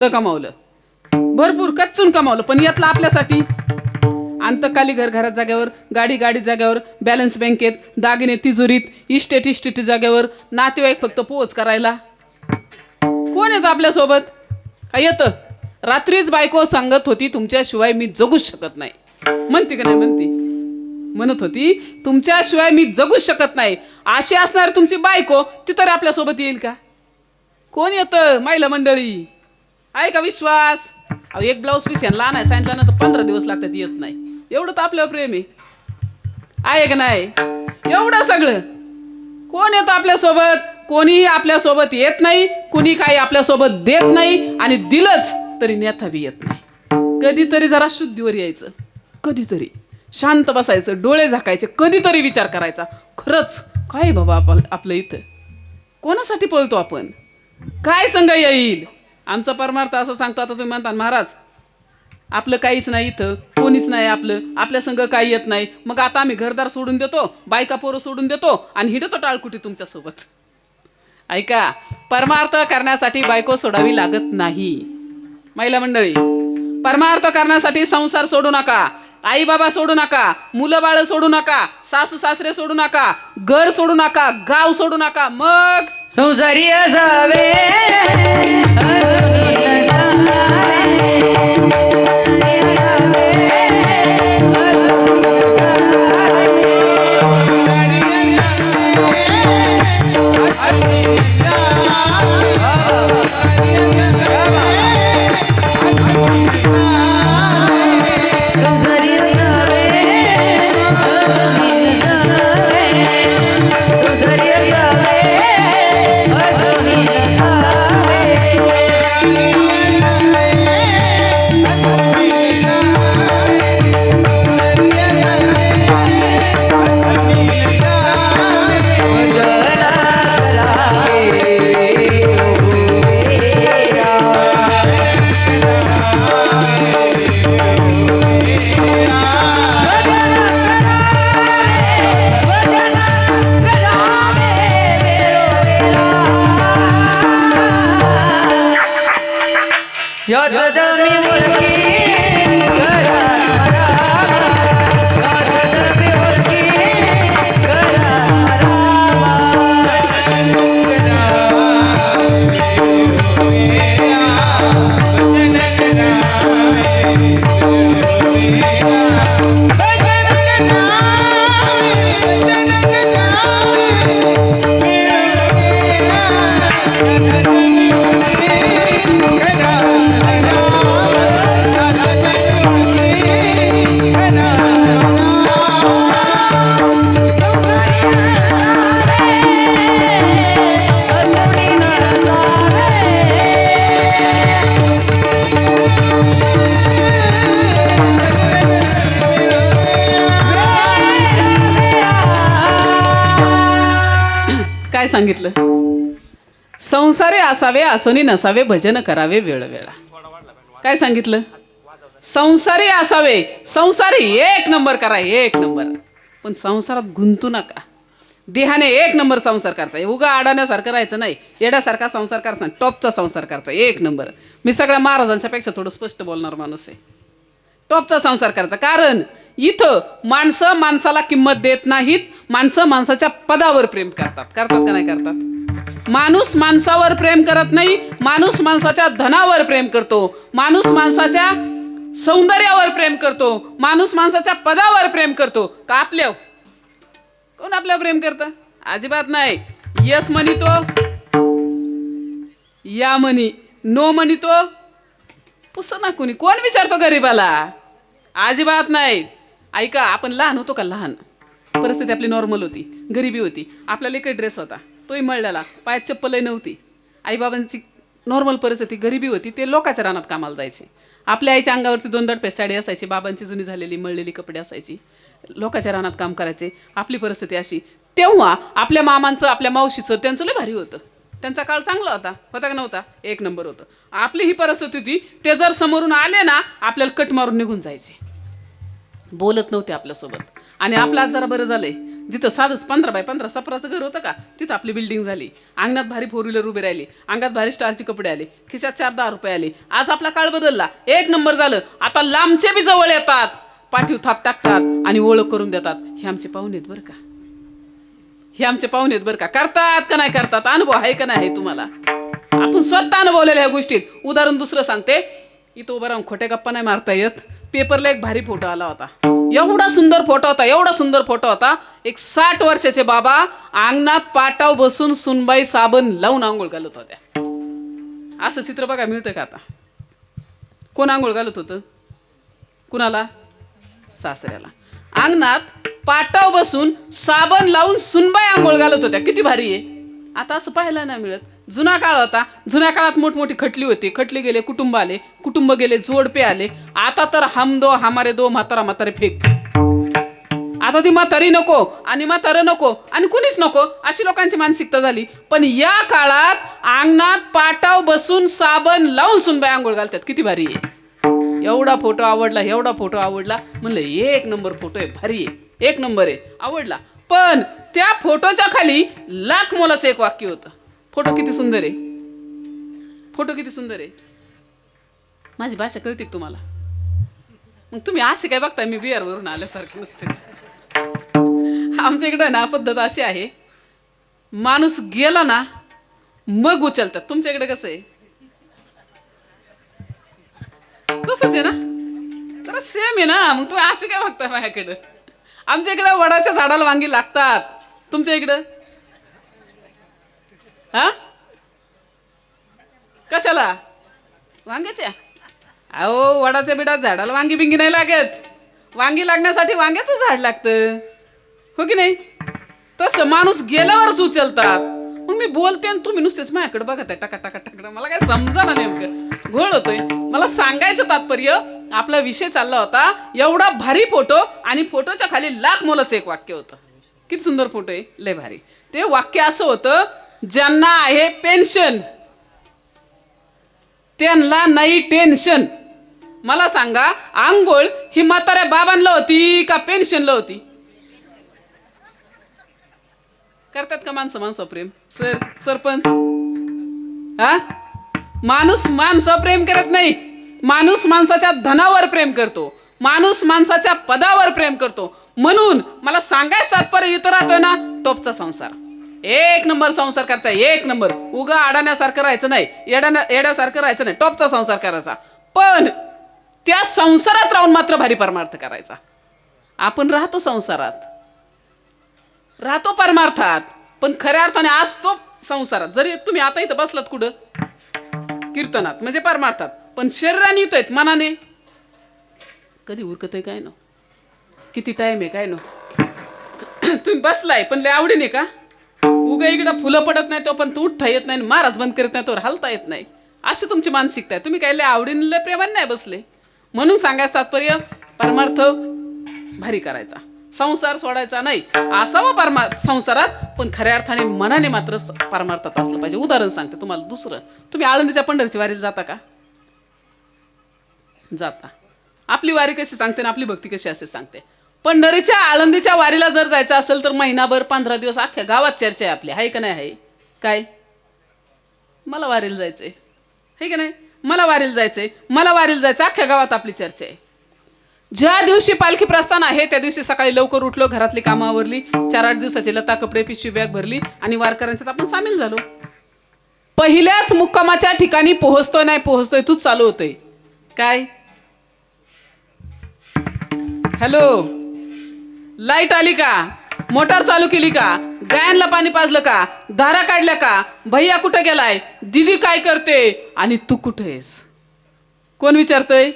कमावलं, भरपूर कच्चून कमावलं, पण यातलं आपल्यासाठी अंतकाली घर घरात जाग्यावर, गाडी गाडी जाग्यावर, बॅलन्स बँकेत, दागिने तिजोरीत, इस्टेट जाग्यावर, नातेवाईक फक्त पोच करायला. कोण येतं आपल्यासोबत? काय येतं? रात्रीच बायको सांगत होती तुमच्याशिवाय मी जगूच शकत नाही. म्हणते का नाही? म्हणत होती तुमच्याशिवाय मी जगूच शकत नाही. अशी असणार तुमची बायको, ती तरी आपल्यासोबत येईल का? कोण येतं? महिला मंडळी आहे का विश्वास? अहो, एक ब्लाऊज पीस यांना आणाय सांगितलं ना तर 15 दिवस लागतात, येत नाही. एवढं तर आपल्यावर प्रेम आहे का नाही? एवढं सगळं कोण येतं आपल्यासोबत? कोणीही आपल्यासोबत येत नाही, कुणी काही आपल्यासोबत देत नाही, आणि दिलंच तरी नेता बी येत नाही. कधीतरी जरा शुद्धीवर यायचं, कधीतरी शांत बसायचं, डोळे झाकायचे, कधीतरी विचार करायचा, खरंच काय बाबा आपलं इथं कोणासाठी पळतो आपण? काय संग येईल? आमचा परमार्थ असं सांगतो. आता तुम्ही म्हणता महाराज आपलं काहीच नाही, इथं कोणीच नाही, आपल्या संग काही येत नाही, मग आता आम्ही घरदार सोडून देतो, बायका पोरं सोडून देतो आणि हिंडतो टाळकुटी तुमच्यासोबत. ऐका, परमार्थ करण्यासाठी बायको सोडावी लागत नाही. महिला मंडळी, परमार्थ करण्यासाठी संसार सोडू नका, आई बाबा सोडू नका, मुलं बाळ सोडू नका, सासू सासरे सोडू नका, घर सोडू नका, गाव सोडू नका, मग संसारी असावे. काय सांगितलं? संसारी असावे असोनी नसावे, भजन करावे वेळवेळा. काय सांगितलं? संसारी असावे, संसारी एक नंबर करा, एक नंबर, पण संसारात गुंतू नका. देहाने एक नंबर संसार करायचा, उगा अडाण्यासारखं राहायचं नाही, येण्यासारखा संसार करायचा नाही, टॉपचा संसार करायचा एक नंबर. मी सगळ्या महाराजांच्या पेक्षा थोडं स्पष्ट बोलणार माणूस आहे. टॉपचा संसार करायचा, कारण इथं माणसं माणसाला किंमत देत नाहीत, माणसं माणसाच्या पदावर प्रेम करतात. करतात का नाही करतात? माणूस माणसावर प्रेम करत नाही, माणूस माणसाच्या धनावर प्रेम करतो, माणूस माणसाच्या सौंदर्यावर प्रेम करतो, माणूस माणसाच्या पदावर प्रेम करतो. का आपल्या? कोण आपल्यावर प्रेम करतं? अजिबात नाही. यस म्हणितो, या म्हणी, नो म्हणितो पुस ना. कोणी कोण विचारतो गरीबाला? अजिबात नाही. ऐका, आपण लहान होतो का? लहान परिस्थिती आपली नॉर्मल होती, गरिबी होती, आपल्याला एक ड्रेस होता, तोही मळलेला, पायात चप्पलही नव्हती. आईबाबांची नॉर्मल परिस्थिती, गरिबी होती, ते लोकांच्या रानात कामाला जायचे. आपल्या आईच्या अंगावरती 2 दडपे साडी असायची, बाबांची जुनी झालेली मळलेली कपडे असायची, लोकांच्या रानात काम करायचे. आपली परिस्थिती अशी. तेव्हा आपल्या मामांचं, आपल्या मावशीचं, त्यांचं लय भारी होतं. त्यांचा काळ चांगला होता का नव्हता? एक नंबर होतं. आपली ही परिस्थिती होती, ते जर समोरून आले ना आपल्याला कट मारून निघून जायचे, बोलत नव्हते आपल्यासोबत. आणि आपलं आज जरा बरं झालंय, जिथं साधंच 15x15 सफराचं घर होतं का तिथं आपली बिल्डिंग झाली. अंगणात भारी 4 व्हीलर उभी राहिली, अंगात भारी स्टारचे कपडे आले, खिशात 4-10 रुपये आले. आज आपला काळ बदलला, 1 नंबर झालं. आता लांबचे बी जवळ येतात, पाठीव थाप टाकतात आणि ओळख करून देतात. हे आमचे पाहुणे आहेत बरं का, हे आमचे पाहुणे आहेत बरं का. करतात का नाही करतात, अनुभव आहे का नाही आहे तुम्हाला. आपण स्वतः अनुभवलेल्या ह्या गोष्टीत. उदाहरण दुसरं सांगते. इथं उभं राहून खोटे गप्पा नाही मारता येत. पेपरला एक भारी फोटो आला होता, एवढा सुंदर फोटो होता, एवढा सुंदर फोटो होता. एक 60 वर्षाचे बाबा अंगणात पाटाव बसून सुनबाई साबण लावून आंघोळ घालत होत्या. असं चित्र बघा मिळतं का आता. कोण आंघोळ घालत होतं, कुणाला, सासऱ्याला. अंगणात पाटाव बसून साबण लावून सुनबाई आंघोळ घालत होत्या. किती भारी आहे. आता असं पाहायला नाही मिळत. जुना काळ होता, जुन्या काळात मोठमोठी खटली होती, खटली गेले कुटुंब आले, कुटुंब गेले जोडपे आले. आता तर हम दो हमारे दो, म्हातारा म्हातारे फेक. आता ती म्हातारी नको आणि म्हातारं नको आणि कुणीच नको अशी लोकांची मानसिकता झाली. पण या काळात अंगणात पाटाव बसून साबण लावून सुनबाई आंघोळ घालतात. किती भारी आहे. एवढा फोटो आवडला, एवढा फोटो आवडला, म्हणलं 1 नंबर फोटो आहे, भारी आहे, 1 नंबर आहे, आवडला. पण त्या फोटोच्या खाली लाख मोलाचं एक वाक्य होतं. फोटो किती सुंदर आहे, फोटो किती सुंदर आहे. माझी भाषा कळते का तुम्हाला. मग तुम्ही असे काय बघताय, मी बिहारवरून आल्यासारखे नुसतेच. आमच्या इकडं ना पद्धत अशी आहे, माणूस गेला ना मग उचलतात. तुमच्या इकडे कसं आहे, तसंच आहे ना, तर सेम आहे ना. मग तुम्ही असे काय बघताय माझ्याकडं. आमच्या इकडे वडाच्या झाडाला वांगी लागतात, तुमच्या इकडं हा कशाला वांग्याच्या. अहो वडाच्या बिडात झाडाला वांगी बिंगी नाही लागत. वांगी लागण्यासाठी वांग्याचं झाड लागतं, हो की नाही. तसं माणूस गेल्यावरच उचलतात. मग मी बोलते आणि तुम्ही नुसतेच माझ्याकडे बघत आहे टाका टाका टाका. मला काय समजा ना, नेमकं घोळ होतोय. मला सांगायचं तात्पर्य, आपला विषय चालला होता एवढा भारी फोटो आणि फोटोच्या खाली लाख मोलाचं एक वाक्य होतं. किती सुंदर फोटो आहे, लय भारी. ते वाक्य असं होतं, ज्यांना आहे पेन्शन त्यांना नाही टेन्शन. मला सांगा, आंघोळ ही म्हाताऱ्या बाबांना होती का पेन्शनला होती. करतात का माणसं प्रेम. सरपंच हा, माणूस माणसं प्रेम करत नाही. माणूस माणसाच्या धनावर प्रेम करतो, माणूस माणसाच्या पदावर प्रेम करतो. म्हणून मला सांगायचं तात्पर्य इथं राहतोय ना, टॉपचा संसार 1 नंबर संसार करायचा, 1 नंबर. उगा अडाण्यासारखं राहायचं नाही, येड्यासारखं राहायचं नाही, टॉपचा संसार करायचा. पण त्या संसारात राहून मात्र भारी परमार्थ करायचा. आपण राहतो संसारात, राहतो परमार्थात, पण खऱ्या अर्थाने असतो संसारात. जरी तुम्ही आता इथं बसलात कुठं कीर्तनात म्हणजे परमार्थात, पण शरीराने येतोय, मनाने कधी उरकत आहे काय नो, किती टाइम आहे काय नो. तुम्ही बसलाय पण लय आवडीने का, उगा इकडं फुलं पडत नाही तो पण तू उठता येत नाही, महाराज बंद करत नाही तो हलता येत नाही, अशी तुमची मानसिकता आहे. तुम्ही काही लय आवडीने लय प्रेमाने नाही बसले. म्हणून सांगायचं तात्पर्य, परमार्थ भारी करायचा, संसार सोडायचा नाही. असावा परमार्थ संसारात, पण खऱ्या अर्थाने मनाने मात्र परमार्थात असलं पाहिजे. उदाहरण सांगते तुम्हाला दुसरं. तुम्ही आळंदीच्या पंढरीच्या वारीला जाता का, जाता. आपली वारी कशी सांगते ना, आपली भक्ती कशी असे सांगते. पंढरीच्या आळंदीच्या वारीला जर जायचं असेल तर महिनाभर 15 दिवस अख्ख्या गावात चर्चा आहे आपली, आहे का नाही आहे. काय मला वारीला जायचंय, आहे का नाही, मला वारीला जायचंय, मला वारीला जायचं, अख्ख्या गावात आपली चर्चा आहे. ज्या दिवशी पालखी प्रस्थान आहे त्या दिवशी सकाळी लवकर उठलो, घरातली कामं आवरली, 4-8 दिवसाची लता कपडे पिशवी बॅग भरली आणि वारकऱ्यांच्यात आपण सामील झालो. पहिल्याच मुक्कामाच्या ठिकाणी पोहोचतोय नाही पोहोचतोय तूच चालू होतोय. काय हॅलो, लाईट आली का, मोटार चालू केली का, गायांना पाणी पाजलं का, धारा काढल्या का, भैया कुठं गेलाय, दीदी काय करते आणि तू कुठे आहेस, कोण विचारतय.